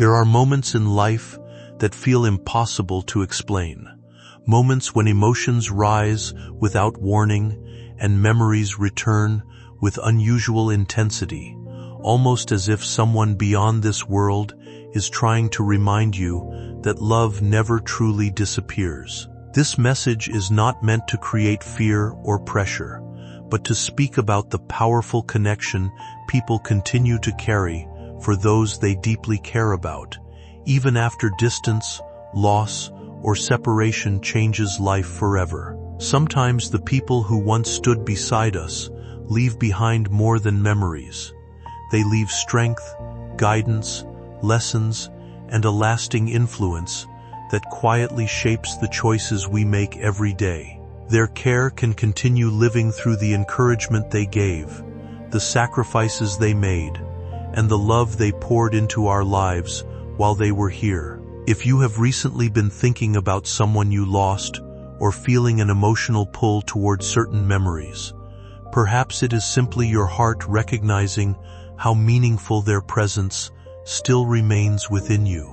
There are moments in life that feel impossible to explain. Moments when emotions rise without warning and memories return with unusual intensity, almost as if someone beyond this world is trying to remind you that love never truly disappears. This message is not meant to create fear or pressure, but to speak about the powerful connection people continue to carry for those they deeply care about, even after distance, loss, or separation changes life forever. Sometimes the people who once stood beside us leave behind more than memories. They leave strength, guidance, lessons, and a lasting influence that quietly shapes the choices we make every day. Their care can continue living through the encouragement they gave, the sacrifices they made, and the love they poured into our lives while they were here. If you have recently been thinking about someone you lost or feeling an emotional pull toward certain memories, perhaps it is simply your heart recognizing how meaningful their presence still remains within you.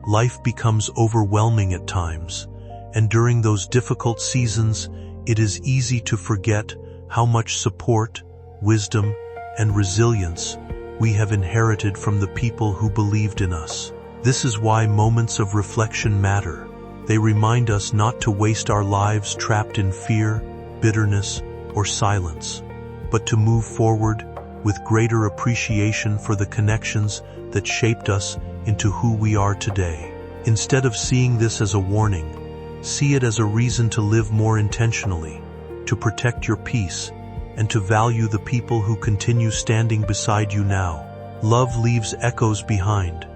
Life becomes overwhelming at times, and during those difficult seasons, it is easy to forget how much support, wisdom, and resilience we have inherited from the people who believed in us. This is why moments of reflection matter. They remind us not to waste our lives trapped in fear, bitterness, or silence, but to move forward with greater appreciation for the connections that shaped us into who we are today. Instead of seeing this as a warning, see it as a reason to live more intentionally, to protect your peace, and to value the people who continue standing beside you now. Love leaves echoes behind,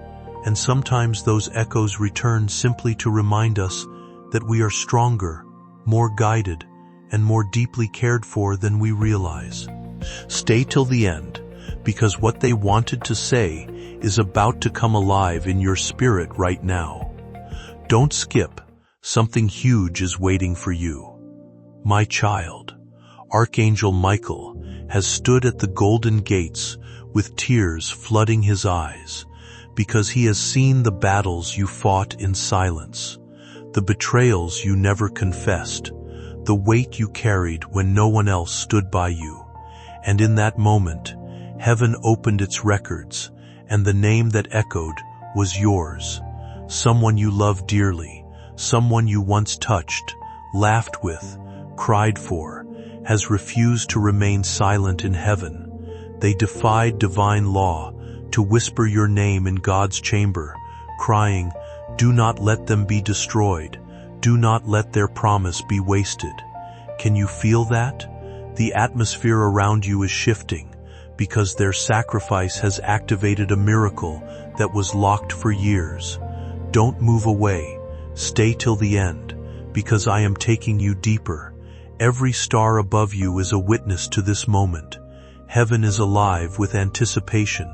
and sometimes those echoes return simply to remind us that we are stronger, more guided, and more deeply cared for than we realize. Stay till the end, because what they wanted to say is about to come alive in your spirit right now. Don't skip. Something huge is waiting for you. My child, Archangel Michael has stood at the golden gates with tears flooding his eyes because he has seen the battles you fought in silence, the betrayals you never confessed, the weight you carried when no one else stood by you. And in that moment, heaven opened its records, and the name that echoed was yours. Someone you loved dearly, someone you once touched, laughed with, cried for, has refused to remain silent in heaven. They defied divine law to whisper your name in God's chamber, crying, "Do not let them be destroyed. Do not let their promise be wasted." Can you feel that? The atmosphere around you is shifting because their sacrifice has activated a miracle that was locked for years. Don't move away. Stay till the end, because I am taking you deeper. Every star above you is a witness to this moment. Heaven is alive with anticipation,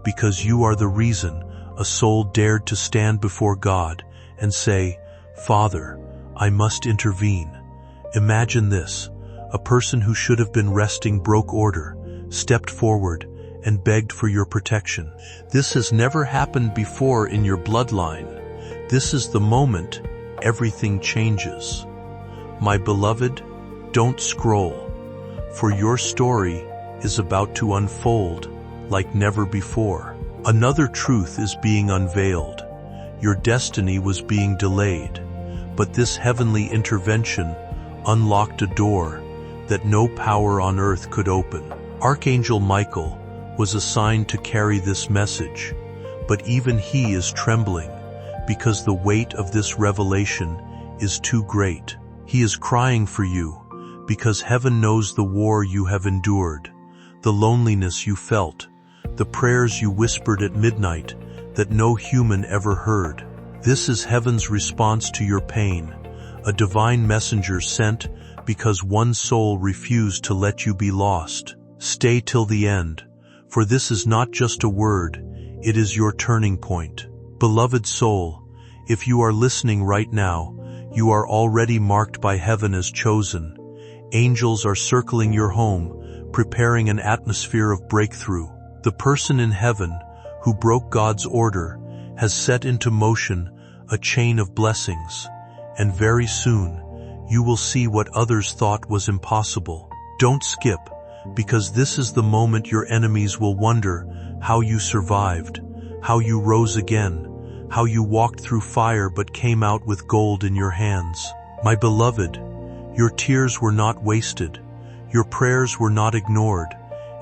because you are the reason a soul dared to stand before God and say, "Father, I must intervene." Imagine this. A person who should have been resting broke order, stepped forward, and begged for your protection. This has never happened before in your bloodline. This is the moment everything changes. My beloved, don't scroll, for your story is about to unfold like never before. Another truth is being unveiled. Your destiny was being delayed, but this heavenly intervention unlocked a door that no power on earth could open. Archangel Michael was assigned to carry this message, but even he is trembling because the weight of this revelation is too great. He is crying for you because heaven knows the war you have endured, the loneliness you felt, the prayers you whispered at midnight that no human ever heard. This is heaven's response to your pain, a divine messenger sent because one soul refused to let you be lost. Stay till the end, for this is not just a word, it is your turning point. Beloved soul, if you are listening right now, you are already marked by heaven as chosen. Angels are circling your home, preparing an atmosphere of breakthrough. The person in heaven who broke God's order has set into motion a chain of blessings, and very soon you will see what others thought was impossible. Don't skip, because this is the moment your enemies will wonder how you survived, how you rose again, how you walked through fire but came out with gold in your hands. My beloved, your tears were not wasted, your prayers were not ignored,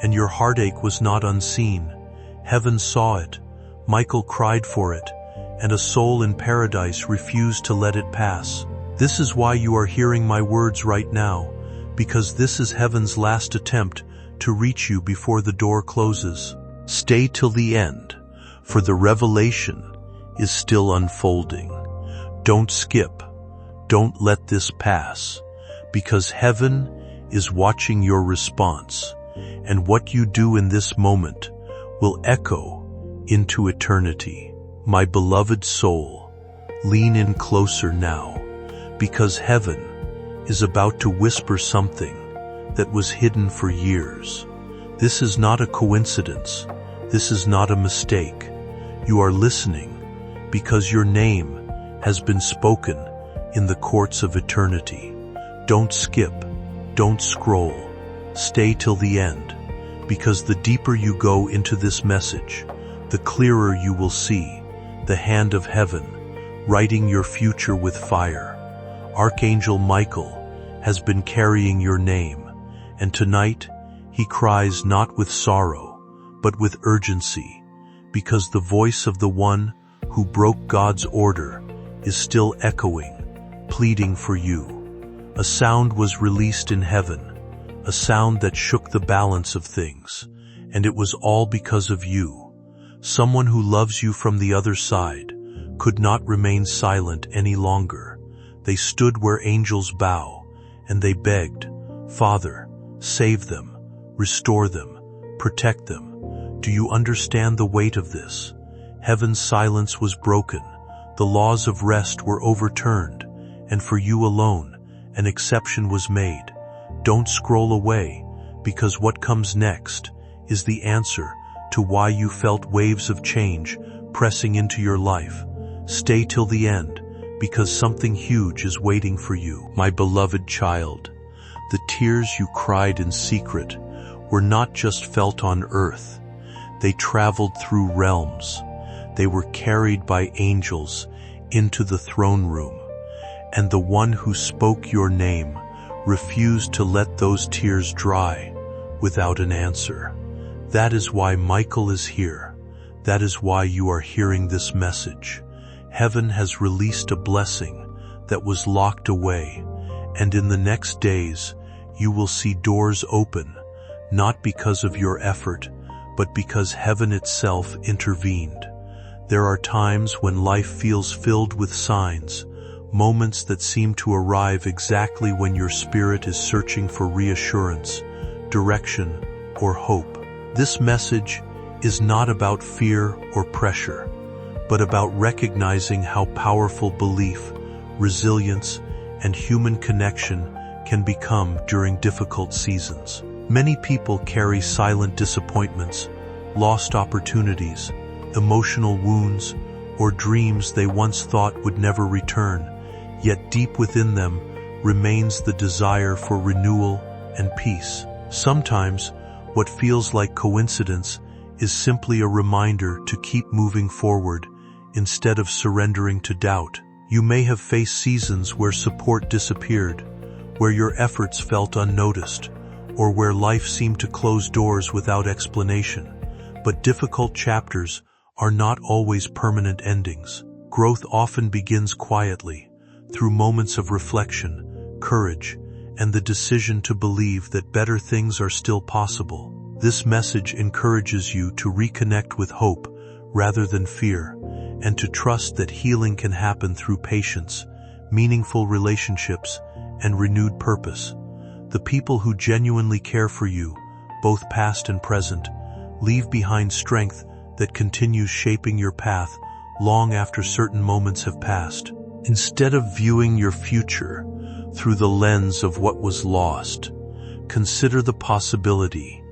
and your heartache was not unseen. Heaven saw it, Michael cried for it, and a soul in paradise refused to let it pass. This is why you are hearing my words right now, because this is heaven's last attempt to reach you before the door closes. Stay till the end, for the revelation is still unfolding. Don't skip. Don't let this pass, because heaven is watching your response, and what you do in this moment will echo into eternity. My beloved soul, lean in closer now, because heaven is about to whisper something that was hidden for years. This is not a coincidence. This is not a mistake. You are listening because your name has been spoken in the courts of eternity. Don't skip. Don't scroll. Stay till the end, because the deeper you go into this message, the clearer you will see the hand of heaven writing your future with fire. Archangel Michael has been carrying your name, and tonight he cries not with sorrow, but with urgency, because the voice of the one who broke God's order is still echoing, pleading for you. A sound was released in heaven, a sound that shook the balance of things, and it was all because of you. Someone who loves you from the other side could not remain silent any longer. They stood where angels bow, and they begged, Father, save them, restore them, protect them. Do you understand the weight of this? Heaven's silence was broken, the laws of rest were overturned, and for you alone, an exception was made. Don't scroll away, because what comes next is the answer to why you felt waves of change pressing into your life. Stay till the end, because something huge is waiting for you. My beloved child, the tears you cried in secret were not just felt on earth. They traveled through realms. They were carried by angels into the throne room. And the one who spoke your name refused to let those tears dry without an answer. That is why Michael is here. That is why you are hearing this message. Heaven has released a blessing that was locked away, and in the next days you will see doors open, not because of your effort, but because heaven itself intervened. There are times when life feels filled with signs, moments that seem to arrive exactly when your spirit is searching for reassurance, direction, or hope. This message is not about fear or pressure, but about recognizing how powerful belief, resilience, and human connection can become during difficult seasons. Many people carry silent disappointments, lost opportunities, emotional wounds, or dreams they once thought would never return, yet deep within them remains the desire for renewal and peace. Sometimes, what feels like coincidence is simply a reminder to keep moving forward instead of surrendering to doubt. You may have faced seasons where support disappeared, where your efforts felt unnoticed, or where life seemed to close doors without explanation. But difficult chapters are not always permanent endings. Growth often begins quietly, through moments of reflection, courage, and the decision to believe that better things are still possible. This message encourages you to reconnect with hope rather than fear, and to trust that healing can happen through patience, meaningful relationships, and renewed purpose. The people who genuinely care for you, both past and present, leave behind strength that continues shaping your path long after certain moments have passed. Instead of viewing your future through the lens of what was lost, consider the possibility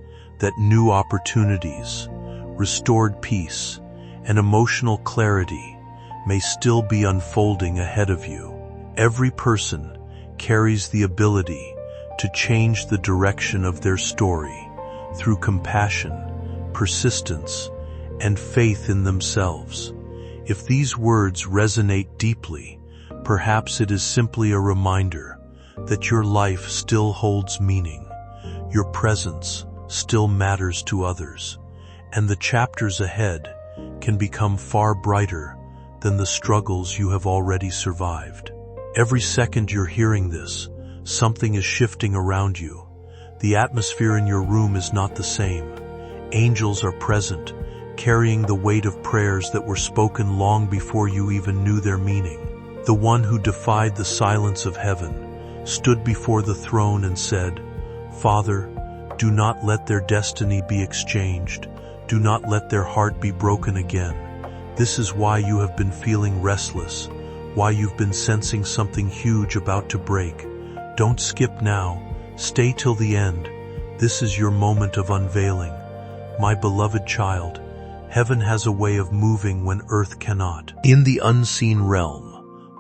that new opportunities, restored peace, and emotional clarity may still be unfolding ahead of you. Every person carries the ability to change the direction of their story through compassion, persistence, and faith in themselves. If these words resonate deeply, perhaps it is simply a reminder that your life still holds meaning, your presence still matters to others, and the chapters ahead can become far brighter than the struggles you have already survived. Every second you're hearing this, something is shifting around you. The atmosphere in your room is not the same. Angels are present, carrying the weight of prayers that were spoken long before you even knew their meaning. The one who defied the silence of heaven stood before the throne and said, "Father, do not let their destiny be exchanged. Do not let their heart be broken again." This is why you have been feeling restless, why you've been sensing something huge about to break. Don't skip now. Stay till the end. This is your moment of unveiling. My beloved child, heaven has a way of moving when earth cannot. In the unseen realm,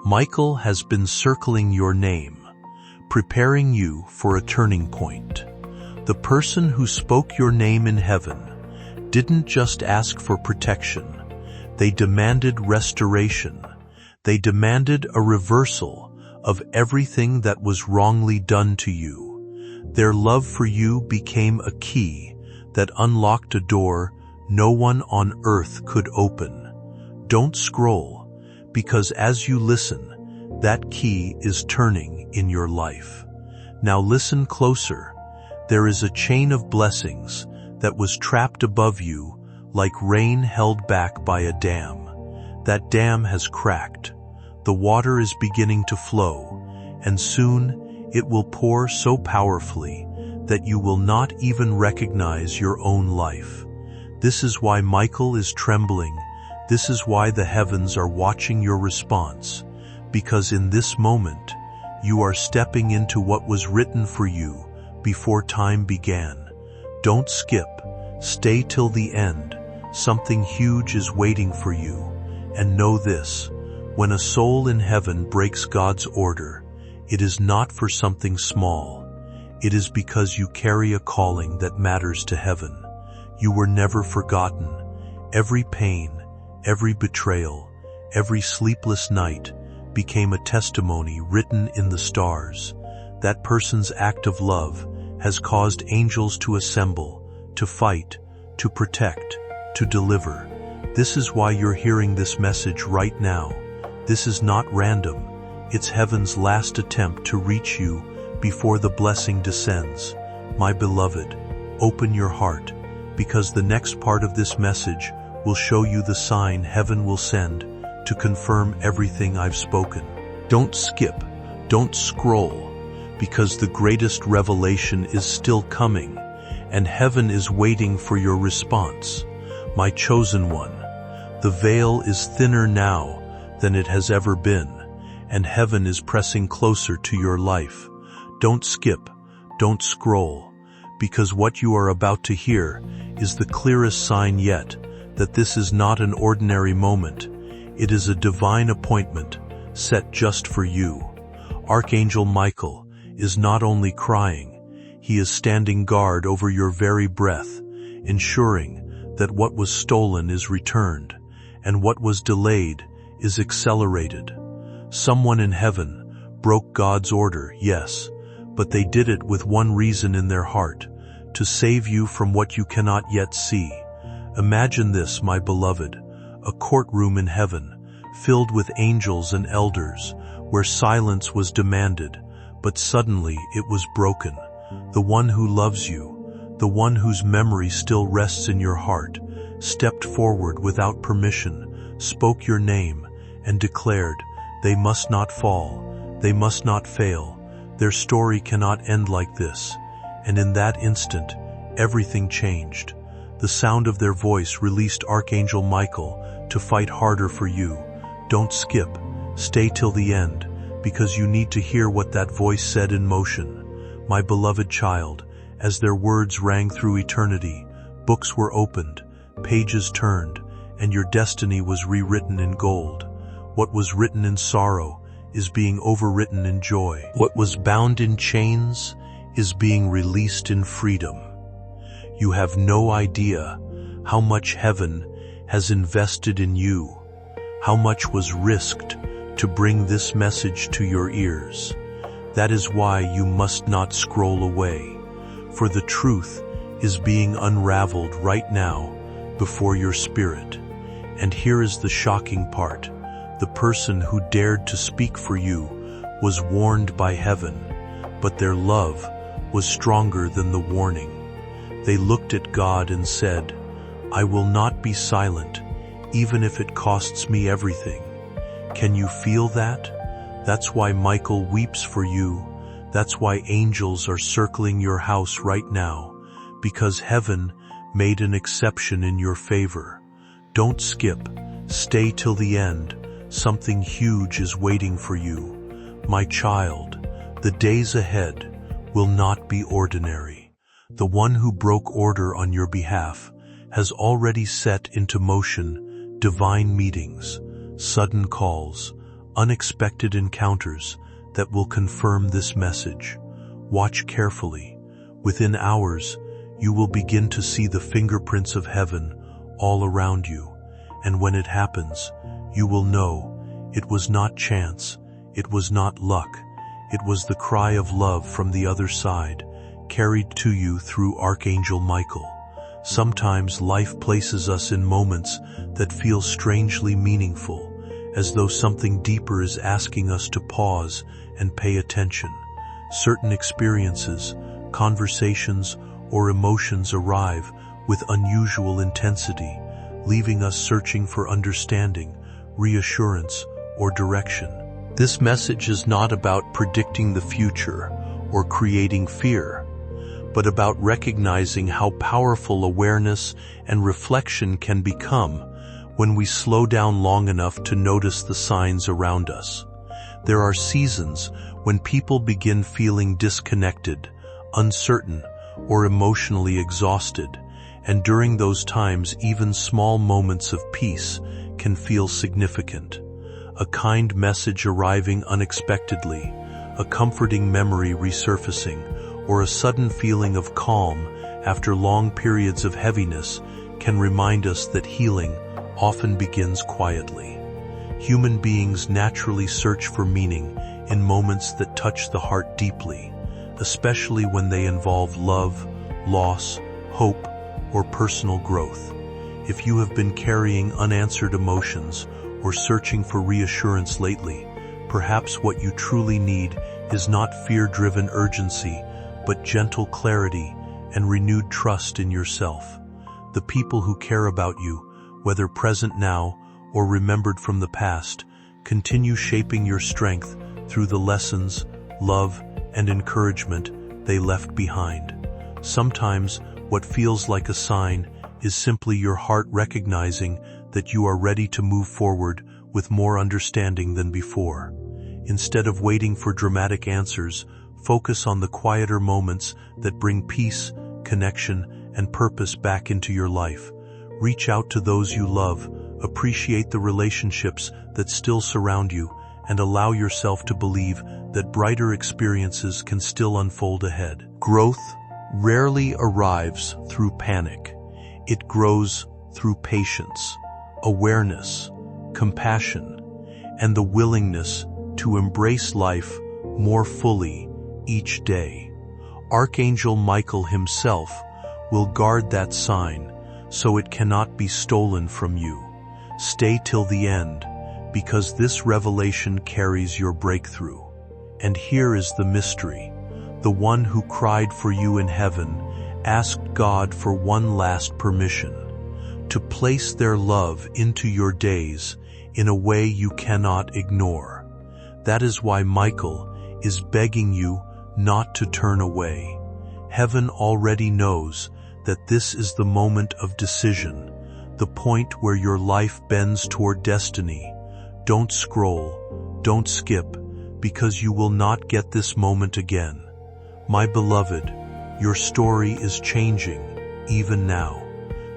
Michael has been circling your name, preparing you for a turning point. The person who spoke your name in heaven didn't just ask for protection. They demanded restoration. They demanded a reversal of everything that was wrongly done to you. Their love for you became a key that unlocked a door no one on earth could open. Don't scroll, because as you listen, that key is turning in your life. Now listen closer. There is a chain of blessings that was trapped above you like rain held back by a dam. That dam has cracked. The water is beginning to flow, and soon it will pour so powerfully that you will not even recognize your own life. This is why Michael is trembling. This is why the heavens are watching your response, because in this moment, you are stepping into what was written for you before time began. Don't skip. Stay till the end. Something huge is waiting for you. And know this, when a soul in heaven breaks God's order, it is not for something small. It is because you carry a calling that matters to heaven. You were never forgotten. Every pain, every betrayal, every sleepless night became a testimony written in the stars. That person's act of love has caused angels to assemble, to fight, to protect, to deliver. This is why you're hearing this message right now. This is not random. It's heaven's last attempt to reach you before the blessing descends. My beloved, open your heart, because the next part of this message will show you the sign heaven will send to confirm everything I've spoken. Don't skip, don't scroll, because the greatest revelation is still coming, and heaven is waiting for your response. My chosen one, the veil is thinner now than it has ever been, and heaven is pressing closer to your life. Don't skip, don't scroll, because what you are about to hear is the clearest sign yet that this is not an ordinary moment. It is a divine appointment set just for you. Archangel Michael is not only crying, he is standing guard over your very breath, ensuring that what was stolen is returned, and what was delayed is accelerated. Someone in heaven broke God's order, yes, but they did it with one reason in their heart, to save you from what you cannot yet see. Imagine this, my beloved, a courtroom in heaven, filled with angels and elders, where silence was demanded, but suddenly it was broken. The one who loves you, the one whose memory still rests in your heart, stepped forward without permission, spoke your name, and declared, "They must not fall, they must not fail, their story cannot end like this." And in that instant, everything changed. The sound of their voice released Archangel Michael to fight harder for you. Don't skip, stay till the end, because you need to hear what that voice said in motion. My beloved child, as their words rang through eternity, books were opened, pages turned, and your destiny was rewritten in gold. What was written in sorrow is being overwritten in joy. What was bound in chains is being released in freedom. You have no idea how much heaven has invested in you, how much was risked to bring this message to your ears. That is why you must not scroll away, for the truth is being unraveled right now before your spirit. And here is the shocking part. The person who dared to speak for you was warned by heaven, but their love was stronger than the warning. They looked at God and said, "I will not be silent, even if it costs me everything." Can you feel that? That's why Michael weeps for you. That's why angels are circling your house right now, because heaven made an exception in your favor. Don't skip. Stay till the end. Something huge is waiting for you. My child, the days ahead will not be ordinary. The one who broke order on your behalf has already set into motion divine meetings, sudden calls, unexpected encounters that will confirm this message. Watch carefully. Within hours, you will begin to see the fingerprints of heaven all around you. And when it happens, you will know it was not chance, it was not luck, it was the cry of love from the other side, carried to you through Archangel Michael. Sometimes life places us in moments that feel strangely meaningful, as though something deeper is asking us to pause and pay attention. Certain experiences, conversations, or emotions arrive with unusual intensity, leaving us searching for understanding, reassurance, or direction. This message is not about predicting the future or creating fear, but about recognizing how powerful awareness and reflection can become when we slow down long enough to notice the signs around us. There are seasons when people begin feeling disconnected, uncertain, or emotionally exhausted, and during those times even small moments of peace can feel significant. A kind message arriving unexpectedly, a comforting memory resurfacing, or a sudden feeling of calm after long periods of heaviness can remind us that healing often begins quietly. Human beings naturally search for meaning in moments that touch the heart deeply, especially when they involve love, loss, hope, or personal growth. If you have been carrying unanswered emotions or searching for reassurance lately, perhaps what you truly need is not fear-driven urgency, but gentle clarity and renewed trust in yourself. The people who care about you, whether present now or remembered from the past, continue shaping your strength through the lessons, love, and encouragement they left behind. Sometimes what feels like a sign is simply your heart recognizing that you are ready to move forward with more understanding than before. Instead of waiting for dramatic answers, focus on the quieter moments that bring peace, connection, and purpose back into your life. Reach out to those you love, appreciate the relationships that still surround you, and allow yourself to believe that brighter experiences can still unfold ahead. Growth rarely arrives through panic. It grows through patience, awareness, compassion, and the willingness to embrace life more fully each day. Archangel Michael himself will guard that sign so it cannot be stolen from you. Stay till the end, because this revelation carries your breakthrough. And here is the mystery. The one who cried for you in heaven asked God for one last permission, to place their love into your days in a way you cannot ignore. That is why Michael is begging you not to turn away. Heaven already knows that this is the moment of decision, the point where your life bends toward destiny. Don't scroll, don't skip, because you will not get this moment again. My beloved, your story is changing, even now.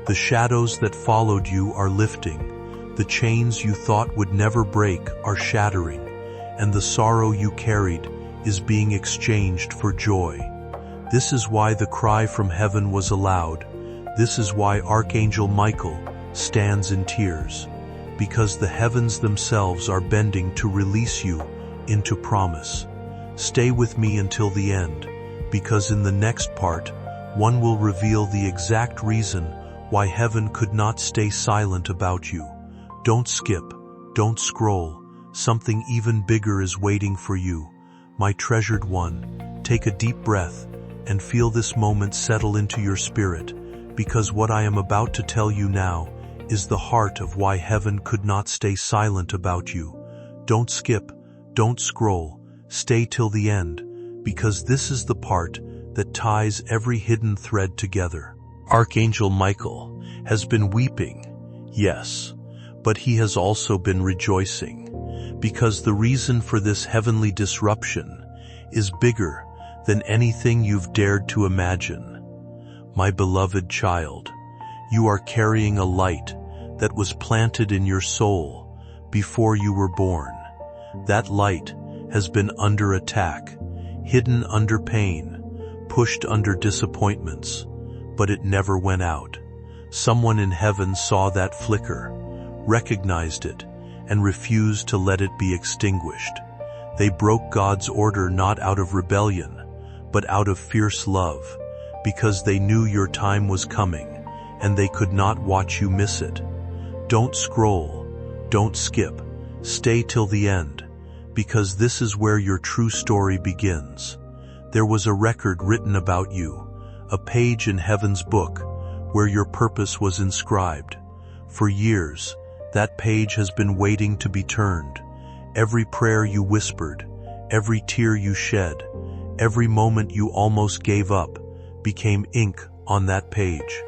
The shadows that followed you are lifting. The chains you thought would never break are shattering, and the sorrow you carried is being exchanged for joy. This is why the cry from heaven was aloud. This is why Archangel Michael stands in tears, because the heavens themselves are bending to release you into promise. Stay with me until the end, because in the next part, one will reveal the exact reason why heaven could not stay silent about you. Don't skip, don't scroll. Something even bigger is waiting for you. My treasured one, take a deep breath and feel this moment settle into your spirit, because what I am about to tell you now is the heart of why heaven could not stay silent about you. Don't skip, don't scroll, stay till the end, because this is the part that ties every hidden thread together. Archangel Michael has been weeping, yes, but he has also been rejoicing, because the reason for this heavenly disruption is bigger than anything you've dared to imagine. My beloved child, you are carrying a light that was planted in your soul before you were born. That light has been under attack, hidden under pain, pushed under disappointments, but it never went out. Someone in heaven saw that flicker, recognized it, and refused to let it be extinguished. They broke God's order not out of rebellion, but out of fierce love, because they knew your time was coming, and they could not watch you miss it. Don't scroll, don't skip, stay till the end, because this is where your true story begins. There was a record written about you, a page in heaven's book, where your purpose was inscribed. For years, that page has been waiting to be turned. Every prayer you whispered, every tear you shed, every moment you almost gave up, became ink on that page.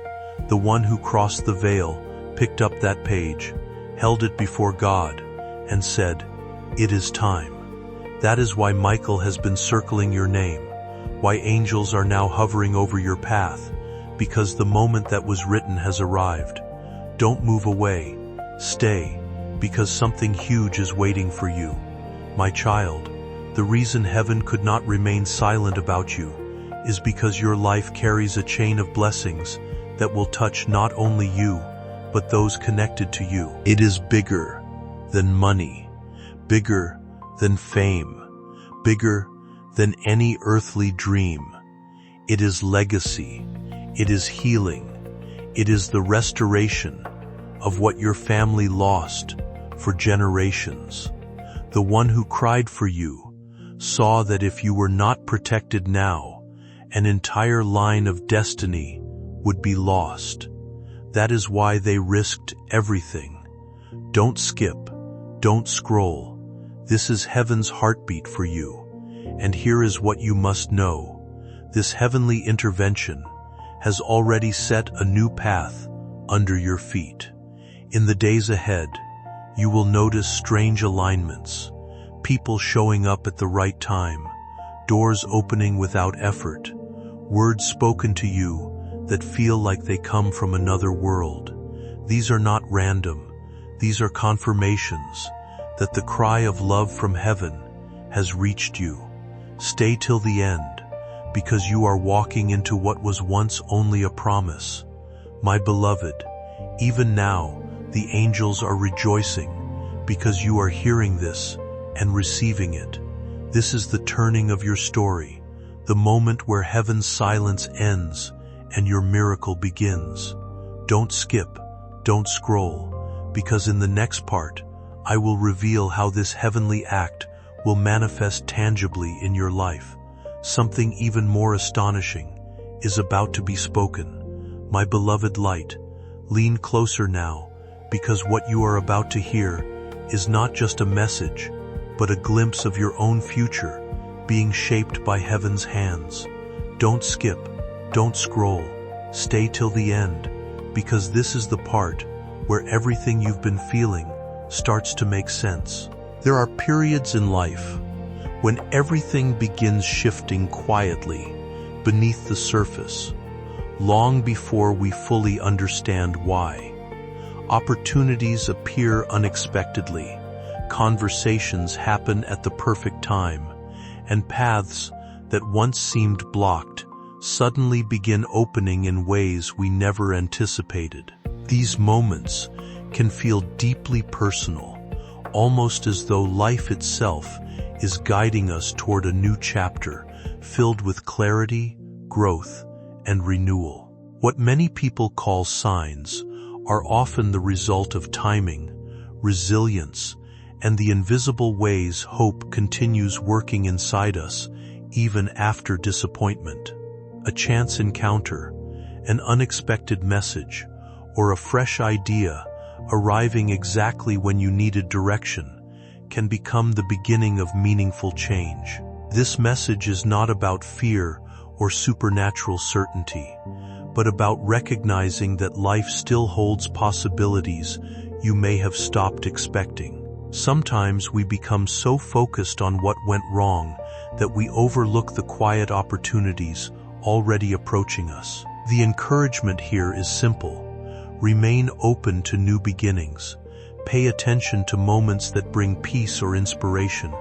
The one who crossed the veil picked up that page, held it before God, and said, "It is time." That is why Michael has been circling your name, why angels are now hovering over your path, because the moment that was written has arrived. Don't move away. Stay, because something huge is waiting for you. My child, the reason heaven could not remain silent about you is because your life carries a chain of blessings that will touch not only you, but those connected to you. It is bigger than money, bigger than fame, bigger than any earthly dream. It is legacy. It is healing. It is the restoration of what your family lost for generations. The one who cried for you saw that if you were not protected now, an entire line of destiny would be lost. That is why they risked everything. Don't skip, don't scroll. This is heaven's heartbeat for you. And here is what you must know. This heavenly intervention has already set a new path under your feet. In the days ahead, you will notice strange alignments, people showing up at the right time, doors opening without effort, words spoken to you that feel like they come from another world. These are not random. These are confirmations that the cry of love from heaven has reached you. Stay till the end, because you are walking into what was once only a promise. My beloved, even now, the angels are rejoicing because you are hearing this and receiving it. This is the turning of your story, the moment where heaven's silence ends and your miracle begins. Don't skip, don't scroll, because in the next part, I will reveal how this heavenly act will manifest tangibly in your life. Something even more astonishing is about to be spoken. My beloved light, lean closer now, because what you are about to hear is not just a message, but a glimpse of your own future being shaped by heaven's hands. Don't skip, don't scroll, stay till the end, because this is the part where everything you've been feeling starts to make sense. There are periods in life when everything begins shifting quietly beneath the surface. long before we fully understand why. Opportunities appear unexpectedly, conversations happen at the perfect time, and paths that once seemed blocked suddenly begin opening in ways we never anticipated. These moments can feel deeply personal, almost as though life itself is guiding us toward a new chapter filled with clarity, growth, and renewal. What many people call signs are often the result of timing, resilience, and the invisible ways hope continues working inside us even after disappointment. A chance encounter, an unexpected message, or a fresh idea arriving exactly when you needed direction can become the beginning of meaningful change. This message is not about fear or supernatural certainty, but about recognizing that life still holds possibilities you may have stopped expecting. Sometimes we become so focused on what went wrong that we overlook the quiet opportunities already approaching us. The encouragement here is simple. Remain open to new beginnings. Pay attention to moments that bring peace or inspiration,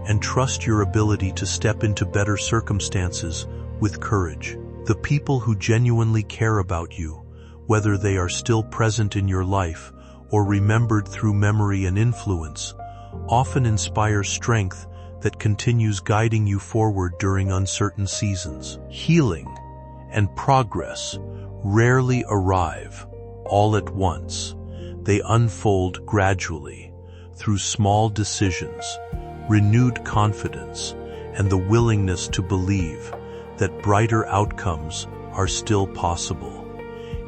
and trust your ability to step into better circumstances with courage. The people who genuinely care about you, whether they are still present in your life or remembered through memory and influence, often inspire strength that continues guiding you forward during uncertain seasons. Healing and progress rarely arrive all at once. They unfold gradually through small decisions, renewed confidence, and the willingness to believe that brighter outcomes are still possible.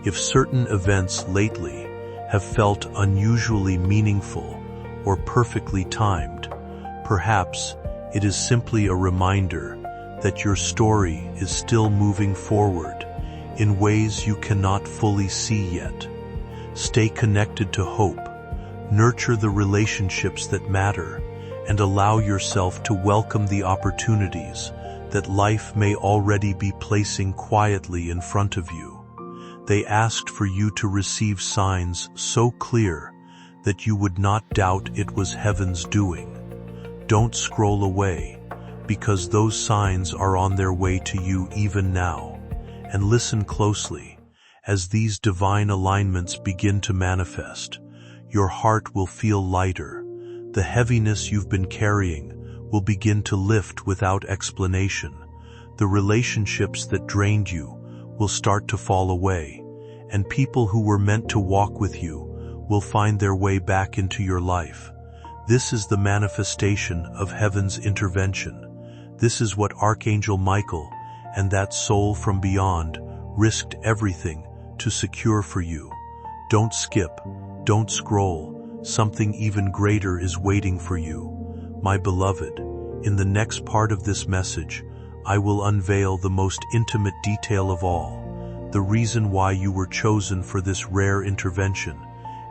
If certain events lately have felt unusually meaningful or perfectly timed, perhaps it is simply a reminder that your story is still moving forward in ways you cannot fully see yet. Stay connected to hope, nurture the relationships that matter, and allow yourself to welcome the opportunities that life may already be placing quietly in front of you. They asked for you to receive signs so clear that you would not doubt it was heaven's doing. Don't scroll away, because those signs are on their way to you even now. And listen closely. As these divine alignments begin to manifest, your heart will feel lighter. The heaviness you've been carrying will begin to lift without explanation. The relationships that drained you will start to fall away, and people who were meant to walk with you will find their way back into your life. This is the manifestation of heaven's intervention. This is what Archangel Michael and that soul from beyond risked everything to secure for you. Don't skip, don't scroll. Something even greater is waiting for you. My beloved, in the next part of this message, I will unveil the most intimate detail of all, the reason why you were chosen for this rare intervention,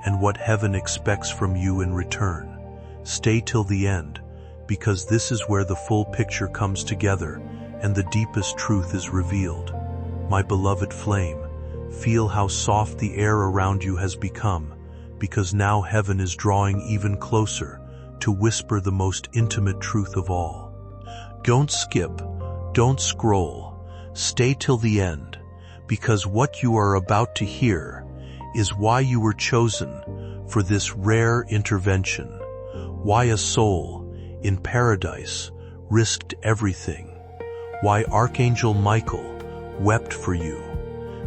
and what heaven expects from you in return. Stay till the end, because this is where the full picture comes together and the deepest truth is revealed. My beloved flame, feel how soft the air around you has become, because now heaven is drawing even closer to whisper the most intimate truth of all. Don't skip, don't scroll, stay till the end, because what you are about to hear is why you were chosen for this rare intervention, why a soul in paradise risked everything, why Archangel Michael wept for you.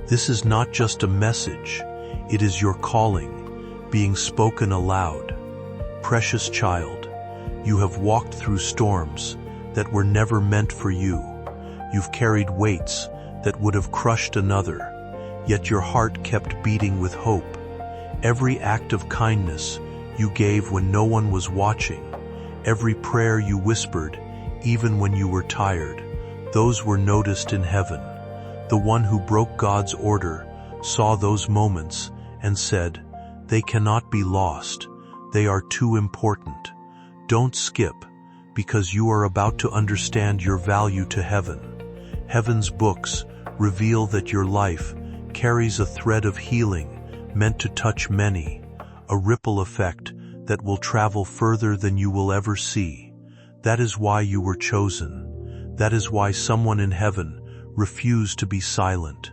This is not just a message, it is your calling, being spoken aloud. Precious child, you have walked through storms that were never meant for you. You've carried weights that would have crushed another, yet your heart kept beating with hope. Every act of kindness you gave when no one was watching, every prayer you whispered, even when you were tired, those were noticed in heaven. The one who broke God's order saw those moments and said, "They cannot be lost. They are too important." Don't skip, because you are about to understand your value to heaven. Heaven's books reveal that your life carries a thread of healing meant to touch many, a ripple effect that will travel further than you will ever see. That is why you were chosen. That is why someone in heaven refused to be silent.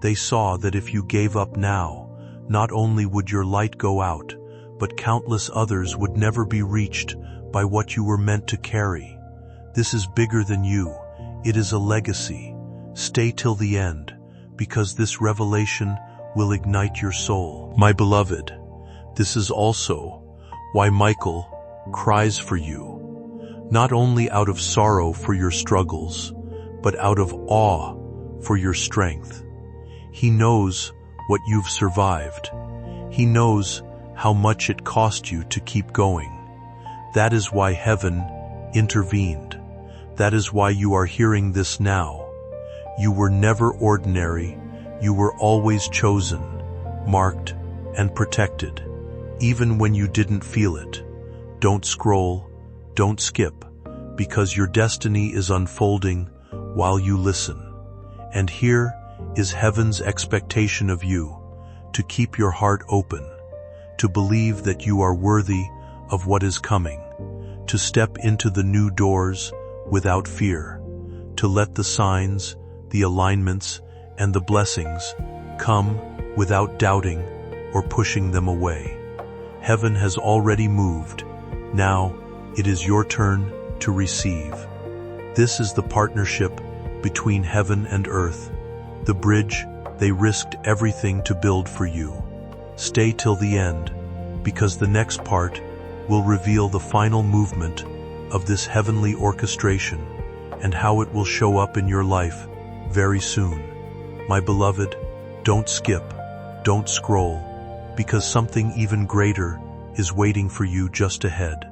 They saw that if you gave up now, not only would your light go out, but countless others would never be reached by what you were meant to carry. This is bigger than you. It is a legacy. Stay till the end, because this revelation will ignite your soul. My beloved, this is also why Michael cries for you, not only out of sorrow for your struggles, but out of awe for your strength. He knows what you've survived. He knows how much it cost you to keep going. That is why heaven intervened. That is why you are hearing this now. You were never ordinary. You were always chosen, marked, and protected, even when you didn't feel it. Don't scroll, don't skip, because your destiny is unfolding while you listen. And here is heaven's expectation of you, to keep your heart open, to believe that you are worthy of what is coming, to step into the new doors without fear, to let the signs, the alignments, and the blessings come without doubting or pushing them away. Heaven has already moved. Now it is your turn to receive. This is the partnership between heaven and earth, the bridge they risked everything to build for you. Stay till the end, because the next part will reveal the final movement of this heavenly orchestration and how it will show up in your life very soon. My beloved, don't skip, don't scroll, because something even greater is waiting for you just ahead.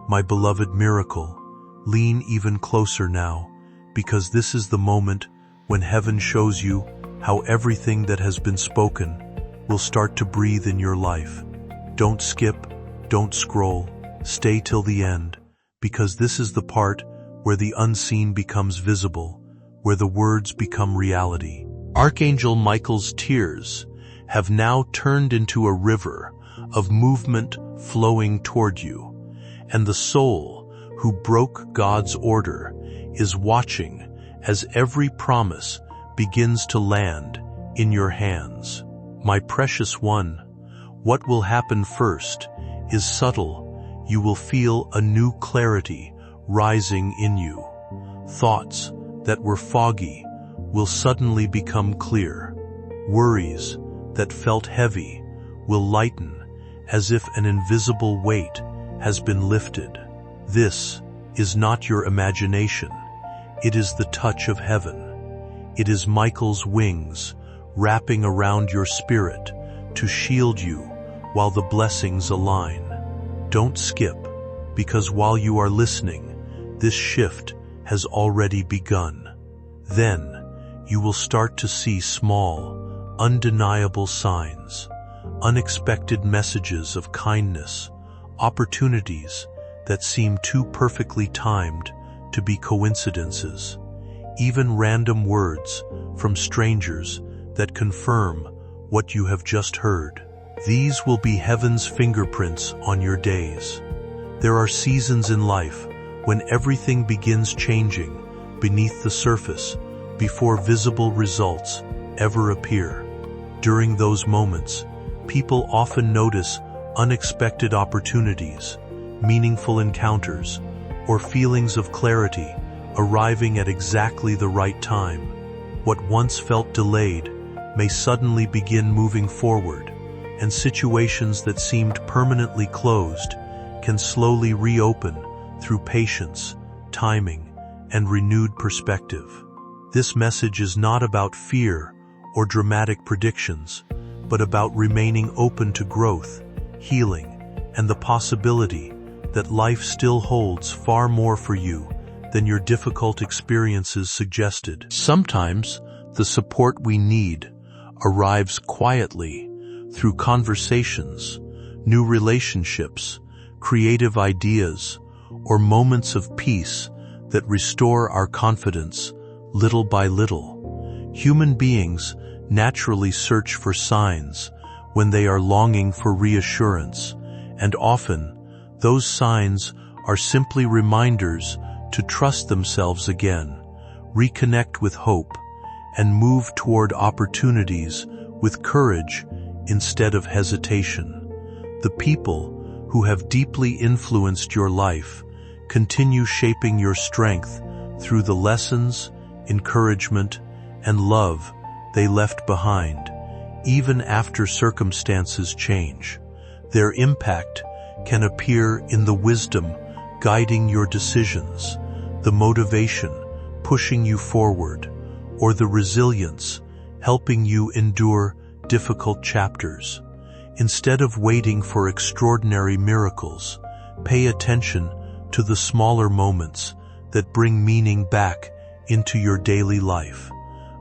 My beloved miracle, lean even closer now, because this is the moment when heaven shows you how everything that has been spoken will start to breathe in your life. Don't skip, don't scroll, stay till the end, because this is the part where the unseen becomes visible, where the words become reality. Archangel Michael's tears have now turned into a river of movement flowing toward you, and the soul who broke God's order is watching as every promise begins to land in your hands. My precious one, what will happen first is subtle. You will feel a new clarity rising in you. Thoughts that were foggy will suddenly become clear. Worries that felt heavy will lighten as if an invisible weight has been lifted. This is not your imagination. It is the touch of heaven. It is Michael's wings wrapping around your spirit to shield you while the blessings align. Don't skip, because while you are listening, this shift has already begun. Then you will start to see small, undeniable signs, unexpected messages of kindness, opportunities that seem too perfectly timed to be coincidences, even random words from strangers that confirm what you have just heard. These will be heaven's fingerprints on your days. There are seasons in life when everything begins changing beneath the surface before visible results ever appear. During those moments, people often notice unexpected opportunities, meaningful encounters, or feelings of clarity arriving at exactly the right time. What once felt delayed may suddenly begin moving forward, and situations that seemed permanently closed can slowly reopen through patience, timing, and renewed perspective. This message is not about fear or dramatic predictions, but about remaining open to growth, healing, and the possibility that life still holds far more for you than your difficult experiences suggested. Sometimes, the support we need arrives quietly through conversations, new relationships, creative ideas, or moments of peace that restore our confidence little by little. Human beings naturally search for signs when they are longing for reassurance, and often those signs are simply reminders to trust themselves again, reconnect with hope, and move toward opportunities with courage instead of hesitation. The people who have deeply influenced your life continue shaping your strength through the lessons, encouragement, and love they left behind, even after circumstances change. Their impact can appear in the wisdom guiding your decisions, the motivation pushing you forward, or the resilience helping you endure difficult chapters. Instead of waiting for extraordinary miracles, pay attention to the smaller moments that bring meaning back into your daily life.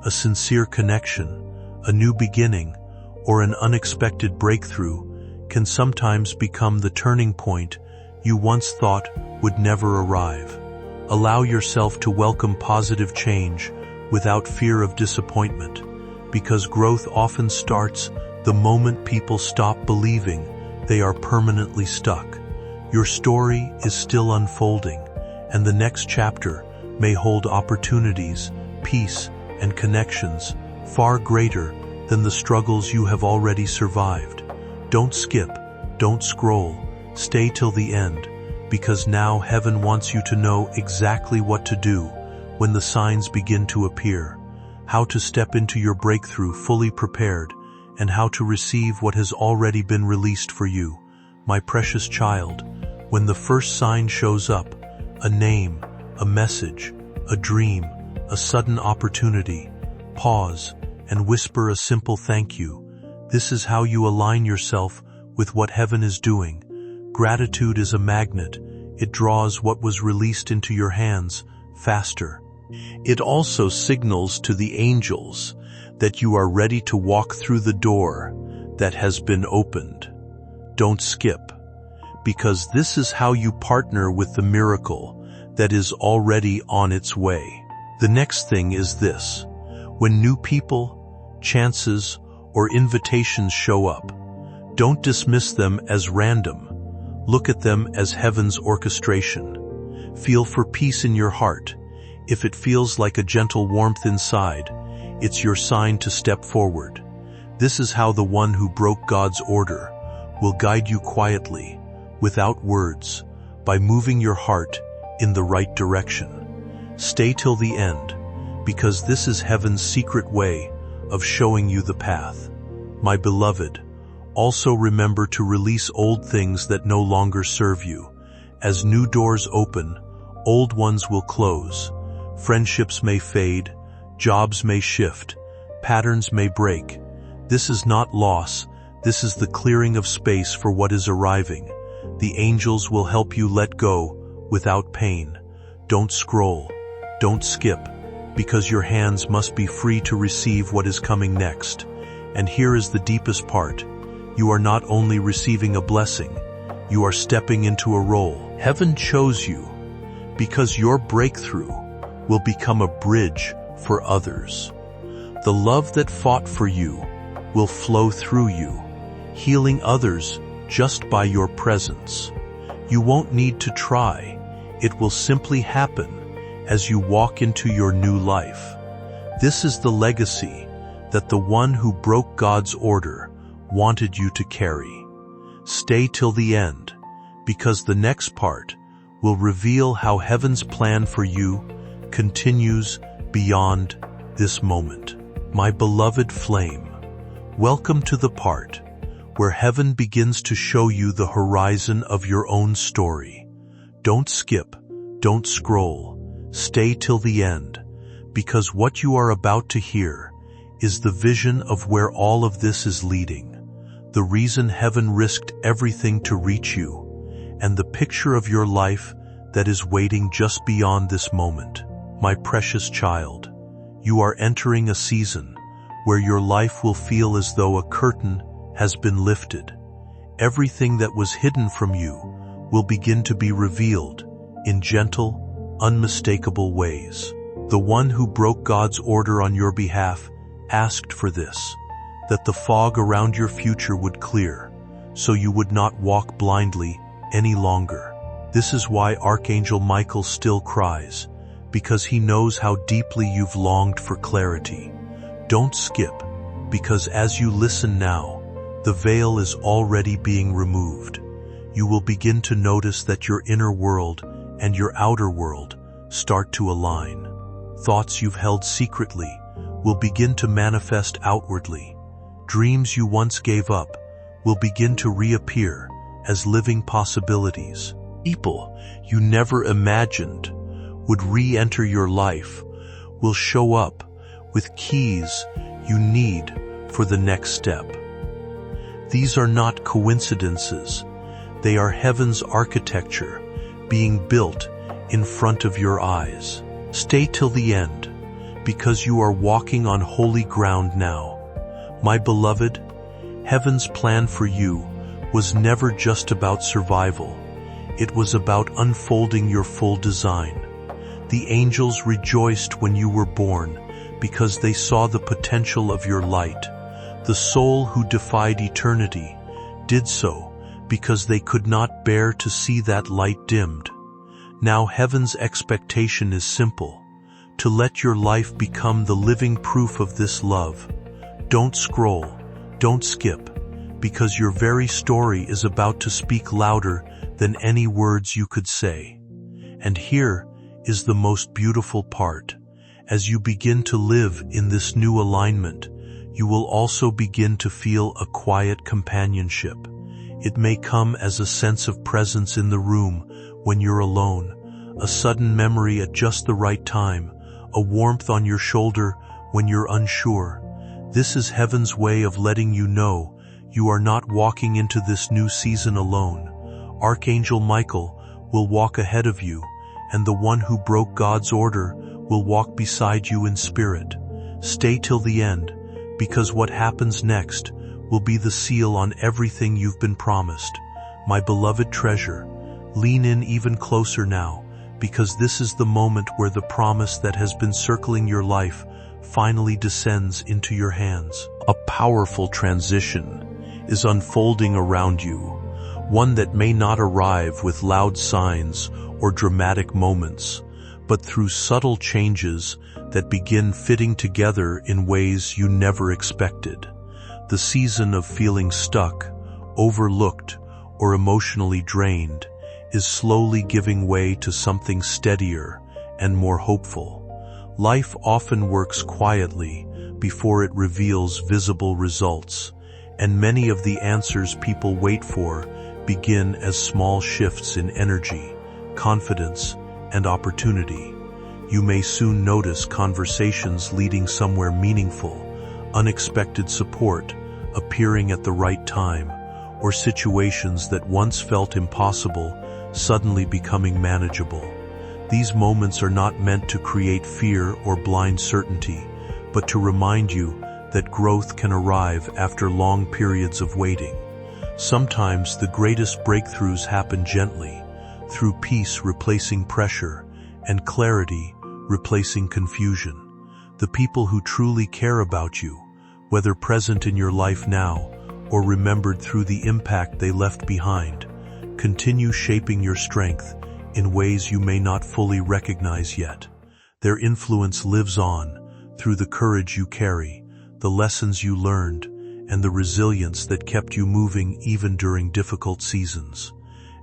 A sincere connection, a new beginning, or an unexpected breakthrough can sometimes become the turning point you once thought would never arrive. Allow yourself to welcome positive change without fear of disappointment, because growth often starts the moment people stop believing they are permanently stuck. Your story is still unfolding, and the next chapter may hold opportunities, peace, and connections far greater than the struggles you have already survived. Don't skip, don't scroll, stay till the end, because now heaven wants you to know exactly what to do when the signs begin to appear, how to step into your breakthrough fully prepared, and how to receive what has already been released for you. My precious child, when the first sign shows up, a name, a message, a dream, a sudden opportunity, pause and whisper a simple thank you. This is how you align yourself with what heaven is doing. Gratitude is a magnet. It draws what was released into your hands faster. It also signals to the angels that you are ready to walk through the door that has been opened. Don't skip, because this is how you partner with the miracle that is already on its way. The next thing is this: when new people, chances, or invitations show up, don't dismiss them as random. Look at them as heaven's orchestration. Feel for peace in your heart. If it feels like a gentle warmth inside, it's your sign to step forward. This is how the one who broke God's order will guide you quietly, without words, by moving your heart in the right direction. Stay till the end, because this is heaven's secret way of showing you the path. My beloved, also remember to release old things that no longer serve you. As new doors open, old ones will close. Friendships may fade, jobs may shift, patterns may break. This is not loss. This is the clearing of space for what is arriving. The angels will help you let go without pain. Don't scroll, don't skip, because your hands must be free to receive what is coming next. And here is the deepest part. You are not only receiving a blessing, you are stepping into a role. Heaven chose you because your breakthrough will become a bridge for others. The love that fought for you will flow through you, healing others just by your presence. You won't need to try. It will simply happen as you walk into your new life. This is the legacy that the one who broke God's order wanted you to carry. Stay till the end, because the next part will reveal how heaven's plan for you continues beyond this moment. My beloved flame, welcome to the part where heaven begins to show you the horizon of your own story. Don't skip, don't scroll, stay till the end, because what you are about to hear is the vision of where all of this is leading, the reason heaven risked everything to reach you, and the picture of your life that is waiting just beyond this moment. My precious child, you are entering a season where your life will feel as though a curtain has been lifted. Everything that was hidden from you will begin to be revealed in gentle, unmistakable ways. The one who broke God's order on your behalf asked for this, that the fog around your future would clear, so you would not walk blindly any longer. This is why Archangel Michael still cries, because he knows how deeply you've longed for clarity. Don't skip, because as you listen now, the veil is already being removed. You will begin to notice that your inner world and your outer world start to align. Thoughts you've held secretly will begin to manifest outwardly. Dreams you once gave up will begin to reappear as living possibilities. People you never imagined would re-enter your life will show up with keys you need for the next step. These are not coincidences. They are heaven's architecture being built in front of your eyes. Stay till the end, because you are walking on holy ground now. My beloved, heaven's plan for you was never just about survival. It was about unfolding your full design. The angels rejoiced when you were born because they saw the potential of your light. The soul who defied eternity did so because they could not bear to see that light dimmed. Now heaven's expectation is simple, to let your life become the living proof of this love. Don't scroll, don't skip, because your very story is about to speak louder than any words you could say. And here is the most beautiful part. As you begin to live in this new alignment, you will also begin to feel a quiet companionship. It may come as a sense of presence in the room when you're alone, a sudden memory at just the right time, a warmth on your shoulder when you're unsure. This is heaven's way of letting you know you are not walking into this new season alone. Archangel Michael will walk ahead of you, and the one who broke God's order will walk beside you in spirit. Stay till the end, because what happens next will be the seal on everything you've been promised. My beloved treasure, lean in even closer now, because this is the moment where the promise that has been circling your life finally descends into your hands. A powerful transition is unfolding around you, one that may not arrive with loud signs or dramatic moments, but through subtle changes that begin fitting together in ways you never expected. The season of feeling stuck, overlooked, or emotionally drained is slowly giving way to something steadier and more hopeful. Life often works quietly before it reveals visible results, and many of the answers people wait for begin as small shifts in energy, confidence, and opportunity. You may soon notice conversations leading somewhere meaningful, unexpected support appearing at the right time, or situations that once felt impossible suddenly becoming manageable. These moments are not meant to create fear or blind certainty, but to remind you that growth can arrive after long periods of waiting. Sometimes the greatest breakthroughs happen gently, through peace replacing pressure and clarity replacing confusion. The people who truly care about you, whether present in your life now or remembered through the impact they left behind, continue shaping your strength in ways you may not fully recognize yet. Their influence lives on through the courage you carry, the lessons you learned, and the resilience that kept you moving even during difficult seasons.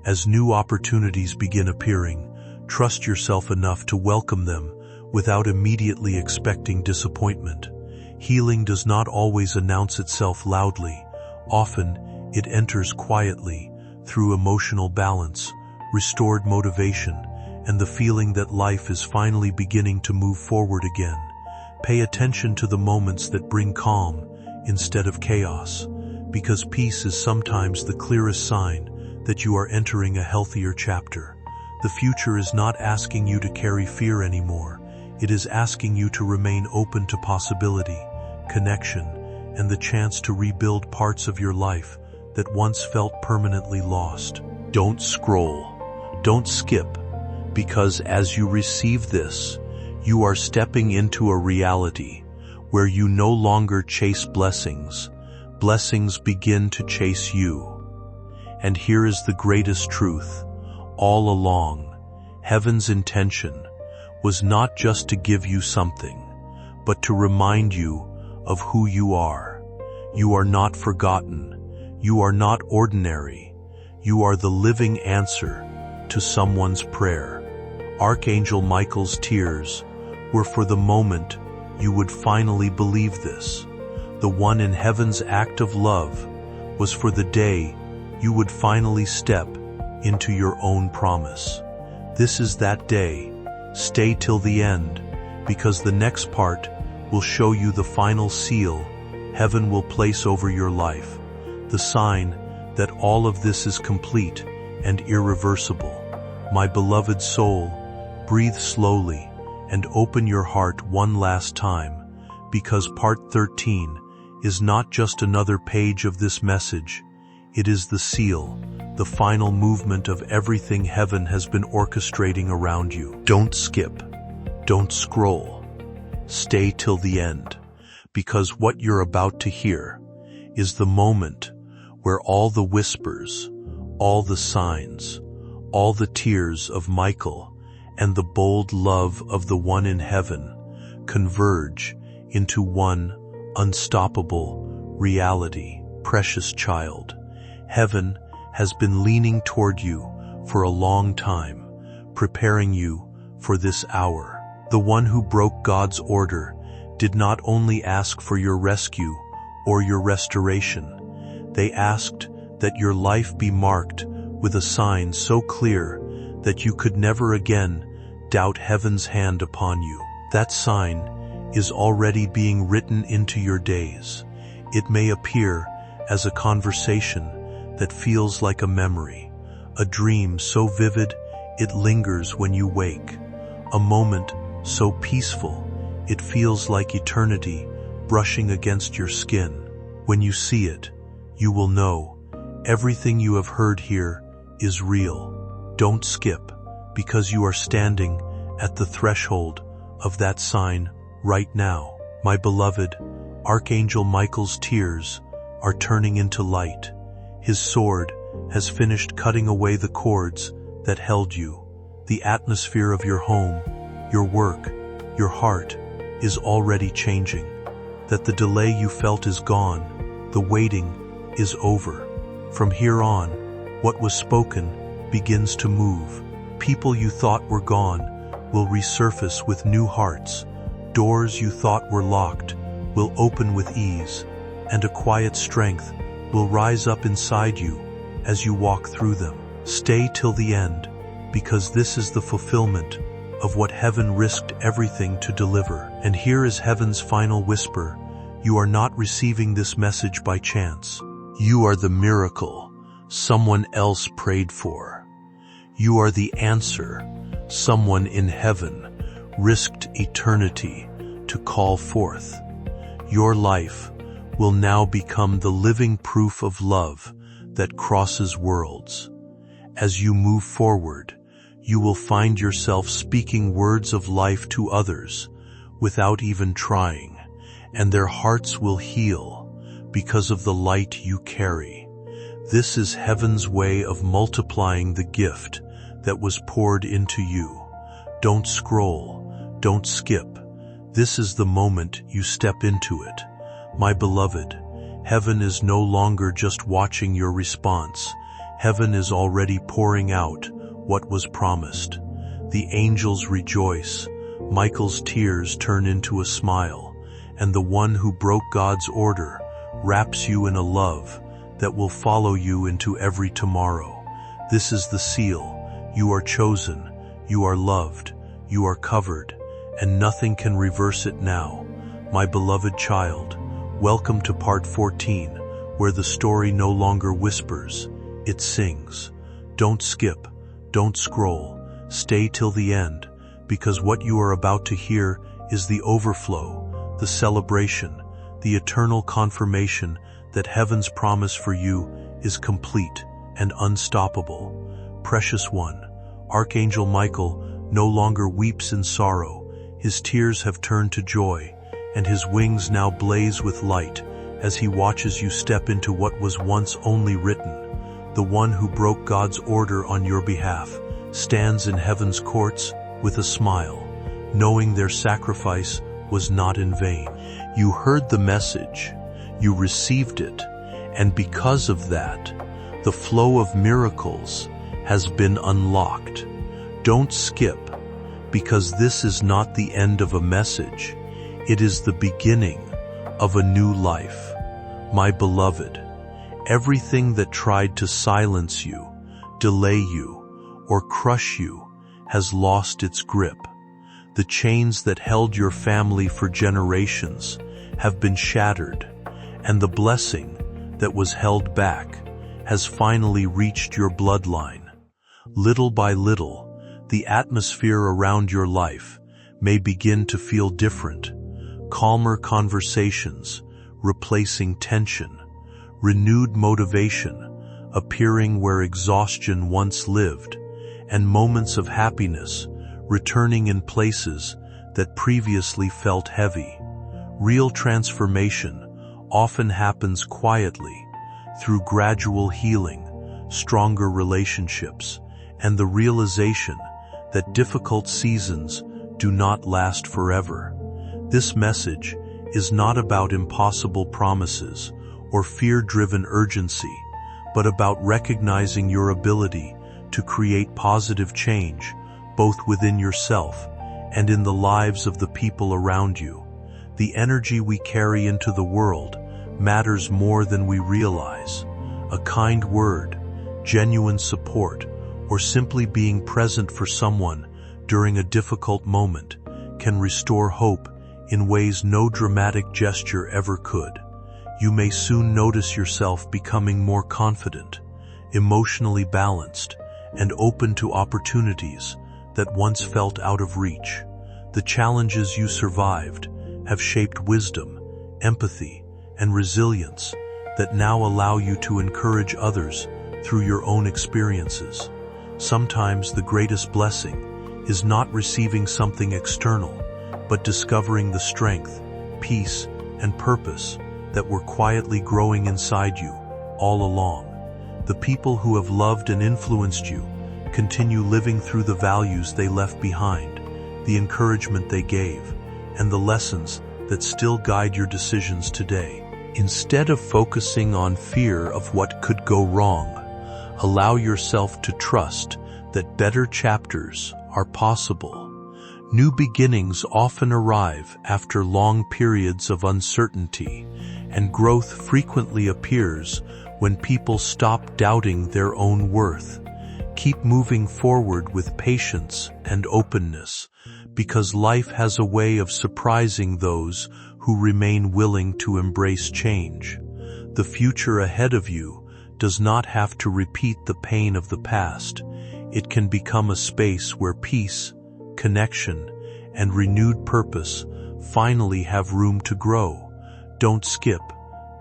As new opportunities begin appearing, trust yourself enough to welcome them without immediately expecting disappointment. Healing does not always announce itself loudly. Often, it enters quietly through emotional balance, restored motivation, and the feeling that life is finally beginning to move forward again. Pay attention to the moments that bring calm instead of chaos, because peace is sometimes the clearest sign that you are entering a healthier chapter. The future is not asking you to carry fear anymore. It is asking you to remain open to possibility, connection, and the chance to rebuild parts of your life that once felt permanently lost. Don't scroll, don't skip, because as you receive this, You are stepping into a reality where you no longer chase blessings. Blessings begin to chase you. And here is the greatest truth. All along, heaven's intention was not just to give you something, but to remind you of who you are. You are not forgotten. You are not ordinary. You are the living answer to someone's prayer. Archangel Michael's tears were for the moment you would finally believe this. The one in heaven's act of love was for the day you would finally step into your own promise. This is that day. Stay till the end, because the next part will show you the final seal heaven will place over your life, the sign that all of this is complete and irreversible. My beloved soul, breathe slowly and open your heart one last time, because part 13 is not just another page of this message. It is the seal, the final movement of everything heaven has been orchestrating around you. Don't skip. Don't scroll. Stay till the end, because what you're about to hear is the moment where all the whispers, all the signs, all the tears of Michael and the bold love of the one in heaven converge into one unstoppable reality. Precious child, heaven has been leaning toward you for a long time, preparing you for this hour. The one who broke God's order did not only ask for your rescue or your restoration. They asked that your life be marked with a sign so clear that you could never again doubt heaven's hand upon you. That sign is already being written into your days. It may appear as a conversation that feels like a memory, a dream so vivid it lingers when you wake, a moment so peaceful it feels like eternity brushing against your skin. When you see it, you will know everything you have heard here is real. Don't skip, because you are standing at the threshold of that sign right now. My beloved, Archangel Michael's tears are turning into light. His sword has finished cutting away the cords that held you. The atmosphere of your home, your work, your heart is already changing. That the delay you felt is gone. The waiting is over. From here on, what was spoken begins to move. People you thought were gone will resurface with new hearts. Doors you thought were locked will open with ease, and a quiet strength will rise up inside you as you walk through them. Stay till the end, because this is the fulfillment of what heaven risked everything to deliver. And here is heaven's final whisper. You are not receiving this message by chance. You are the miracle someone else prayed for. You are the answer someone in heaven risked eternity to call forth. Your life will now become the living proof of love that crosses worlds. As you move forward, you will find yourself speaking words of life to others without even trying, and their hearts will heal because of the light you carry. This is heaven's way of multiplying the gift that was poured into you. Don't scroll, don't skip. This is the moment you step into it. My beloved, heaven is no longer just watching your response. Heaven is already pouring out what was promised. The angels rejoice, Michael's tears turn into a smile, and the one who broke God's order wraps you in a love that will follow you into every tomorrow. This is the seal. You are chosen, you are loved, you are covered, and nothing can reverse it now. My beloved child, welcome to part 14, where the story no longer whispers, it sings. Don't skip, don't scroll, stay till the end, because what you are about to hear is the overflow, the celebration, the eternal confirmation that heaven's promise for you is complete and unstoppable. Precious one, Archangel Michael no longer weeps in sorrow. His tears have turned to joy, and his wings now blaze with light as he watches you step into what was once only written. The one who broke God's order on your behalf stands in heaven's courts with a smile, knowing their sacrifice was not in vain. You heard the message, you received it, and because of that, the flow of miracles has been unlocked. Don't skip, because this is not the end of a message. It is the beginning of a new life. My beloved, everything that tried to silence you, delay you, or crush you has lost its grip. The chains that held your family for generations have been shattered, and the blessing that was held back has finally reached your bloodline. Little by little, the atmosphere around your life may begin to feel different. Calmer conversations replacing tension, renewed motivation appearing where exhaustion once lived, and moments of happiness returning in places that previously felt heavy. Real transformation often happens quietly, through gradual healing, stronger relationships, and the realization that difficult seasons do not last forever. This message is not about impossible promises or fear-driven urgency, but about recognizing your ability to create positive change, both within yourself and in the lives of the people around you. The energy we carry into the world matters more than we realize. A kind word, genuine support, or simply being present for someone during a difficult moment can restore hope in ways no dramatic gesture ever could. You may soon notice yourself becoming more confident, emotionally balanced, and open to opportunities that once felt out of reach. The challenges you survived have shaped wisdom, empathy, and resilience that now allow you to encourage others through your own experiences. Sometimes the greatest blessing is not receiving something external, but discovering the strength, peace, and purpose that were quietly growing inside you all along. The people who have loved and influenced you continue living through the values they left behind, the encouragement they gave, and the lessons that still guide your decisions today. Instead of focusing on fear of what could go wrong, allow yourself to trust that better chapters are possible. New beginnings often arrive after long periods of uncertainty, and growth frequently appears when people stop doubting their own worth. Keep moving forward with patience and openness, because life has a way of surprising those who remain willing to embrace change. The future ahead of you does not have to repeat the pain of the past. It can become a space where peace, connection, and renewed purpose finally have room to grow. Don't skip,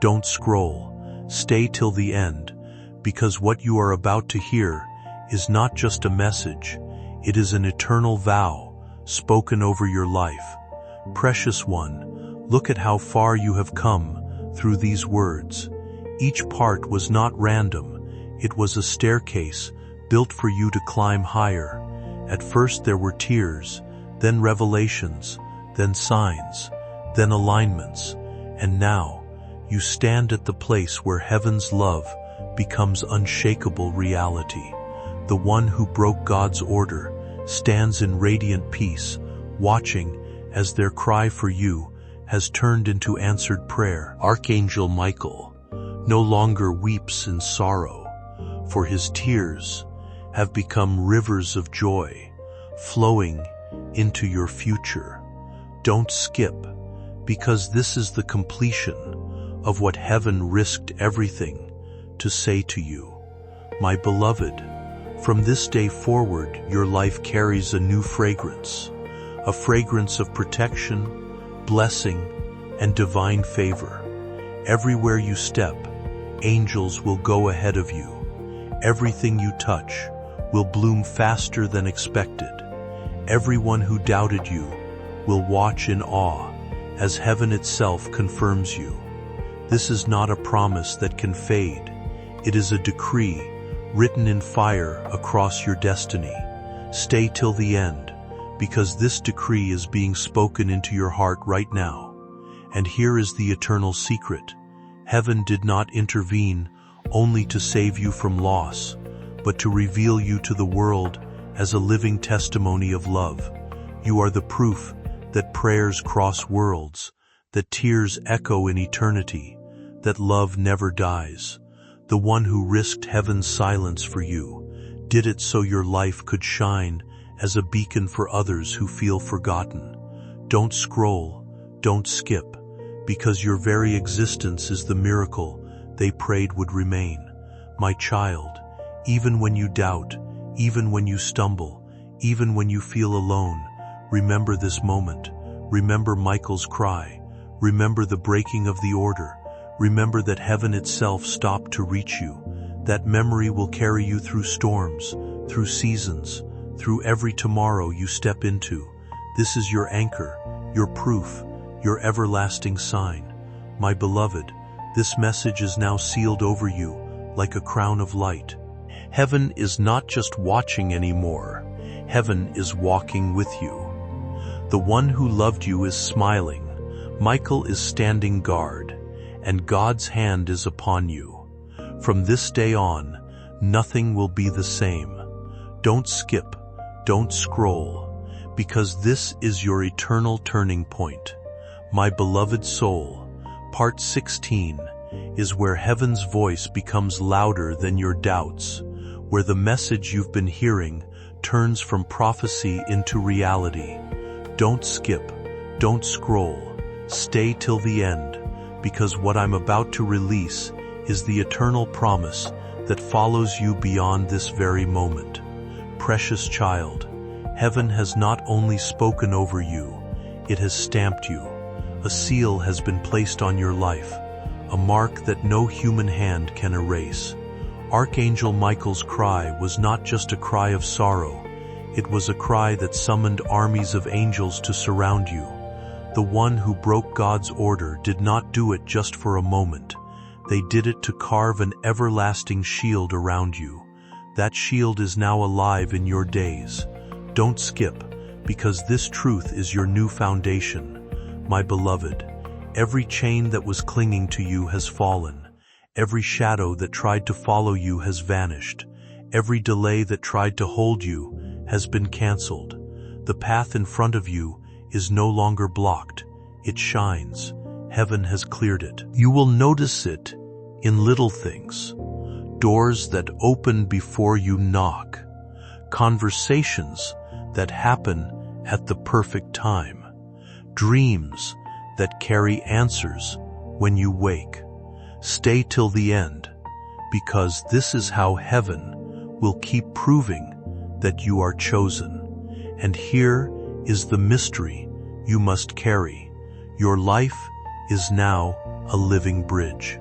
don't scroll, stay till the end, because what you are about to hear is not just a message, it is an eternal vow spoken over your life. Precious one, look at how far you have come through these words. Each part was not random, it was a staircase built for you to climb higher. At first there were tears, then revelations, then signs, then alignments, and now you stand at the place where heaven's love becomes unshakable reality. The one who broke God's order stands in radiant peace, watching as their cry for you has turned into answered prayer. Archangel Michael no longer weeps in sorrow, for his tears have become rivers of joy, flowing into your future. Don't skip, because this is the completion of what heaven risked everything to say to you. My beloved, from this day forward, your life carries a new fragrance, a fragrance of protection, blessing, and divine favor. Everywhere you step, angels will go ahead of you. Everything you touch will bloom faster than expected. Everyone who doubted you will watch in awe as heaven itself confirms you. This is not a promise that can fade. It is a decree written in fire across your destiny. Stay till the end, because this decree is being spoken into your heart right now. And here is the eternal secret. Heaven did not intervene only to save you from loss, but to reveal you to the world as a living testimony of love. You are the proof that prayers cross worlds, that tears echo in eternity, that love never dies. The one who risked heaven's silence for you did it so your life could shine as a beacon for others who feel forgotten. Don't scroll, don't skip, because your very existence is the miracle they prayed would remain. My child, even when you doubt, even when you stumble, even when you feel alone, remember this moment. Remember Michael's cry. Remember the breaking of the order. Remember that heaven itself stopped to reach you. That memory will carry you through storms, through seasons, through every tomorrow you step into. This is your anchor, your proof, your everlasting sign. My beloved, this message is now sealed over you like a crown of light. Heaven is not just watching anymore. Heaven is walking with you. The one who loved you is smiling. Michael is standing guard, and God's hand is upon you. From this day on, nothing will be the same. Don't skip, don't scroll, because this is your eternal turning point. My beloved soul, part 16 is where heaven's voice becomes louder than your doubts, where the message you've been hearing turns from prophecy into reality. Don't skip, don't scroll, stay till the end, because what I'm about to release is the eternal promise that follows you beyond this very moment. Precious child, heaven has not only spoken over you, it has stamped you. A seal has been placed on your life, a mark that no human hand can erase. Archangel Michael's cry was not just a cry of sorrow, it was a cry that summoned armies of angels to surround you. The one who broke God's order did not do it just for a moment. They did it to carve an everlasting shield around you. That shield is now alive in your days. Don't skip, because this truth is your new foundation. My beloved, every chain that was clinging to you has fallen. Every shadow that tried to follow you has vanished. Every delay that tried to hold you has been canceled. The path in front of you is no longer blocked. It shines. Heaven has cleared it. You will notice it in little things. Doors that open before you knock. Conversations that happen at the perfect time. Dreams that carry answers when you wake. Stay till the end, because this is how heaven will keep proving that you are chosen. And here is the mystery you must carry. Your life is now a living bridge.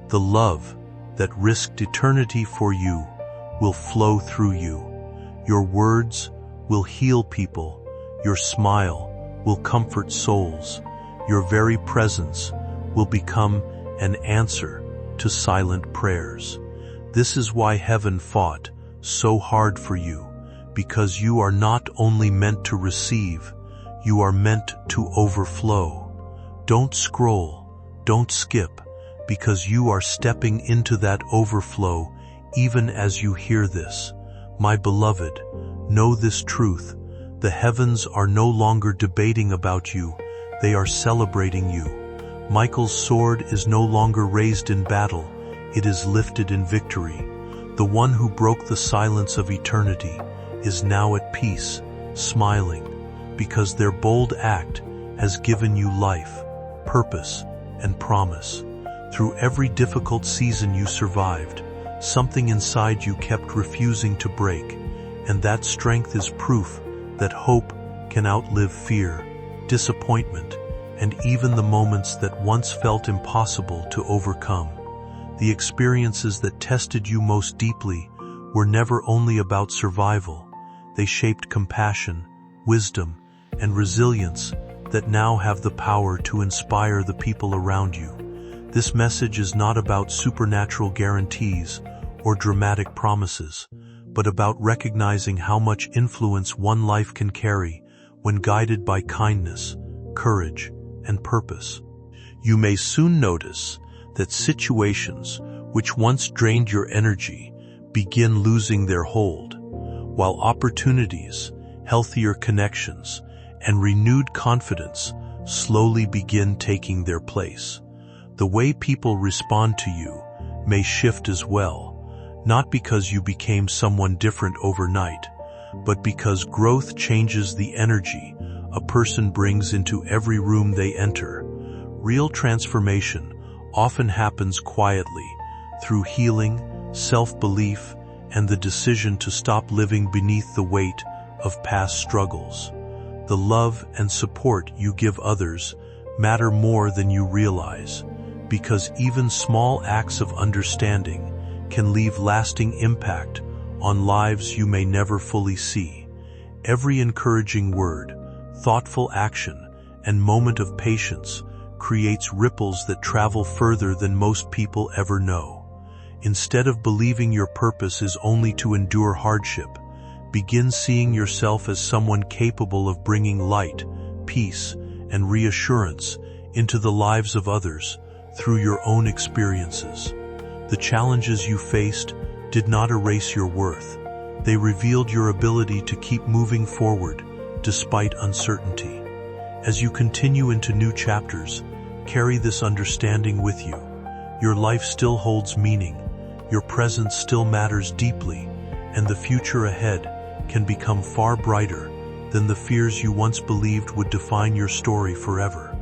The love that risked eternity for you will flow through you. Your words will heal people. Your smile will comfort souls. Your very presence will become an answer to silent prayers. This is why heaven fought so hard for you, because you are not only meant to receive, you are meant to overflow. Don't scroll, don't skip, because you are stepping into that overflow even as you hear this. My beloved, know this truth. The heavens are no longer debating about you, they are celebrating you. Michael's sword is no longer raised in battle, it is lifted in victory. The one who broke the silence of eternity is now at peace, smiling, because their bold act has given you life, purpose, and promise. Through every difficult season you survived, something inside you kept refusing to break, and that strength is proof that hope can outlive fear, disappointment, and even the moments that once felt impossible to overcome. The experiences that tested you most deeply were never only about survival. They shaped compassion, wisdom, and resilience that now have the power to inspire the people around you. This message is not about supernatural guarantees or dramatic promises, but about recognizing how much influence one life can carry when guided by kindness, courage, and purpose. You may soon notice that situations which once drained your energy begin losing their hold, while opportunities, healthier connections, and renewed confidence slowly begin taking their place. The way people respond to you may shift as well, not because you became someone different overnight, but because growth changes the energy a person brings into every room they enter. Real transformation often happens quietly, through healing, self-belief, and the decision to stop living beneath the weight of past struggles. The love and support you give others matter more than you realize, because even small acts of understanding can leave lasting impact on lives you may never fully see. Every encouraging word, thoughtful action, and moment of patience creates ripples that travel further than most people ever know. Instead of believing your purpose is only to endure hardship, begin seeing yourself as someone capable of bringing light, peace, and reassurance into the lives of others through your own experiences. The challenges you faced did not erase your worth. They revealed your ability to keep moving forward despite uncertainty. As you continue into new chapters, carry this understanding with you. Your life still holds meaning, your presence still matters deeply, and the future ahead can become far brighter than the fears you once believed would define your story forever.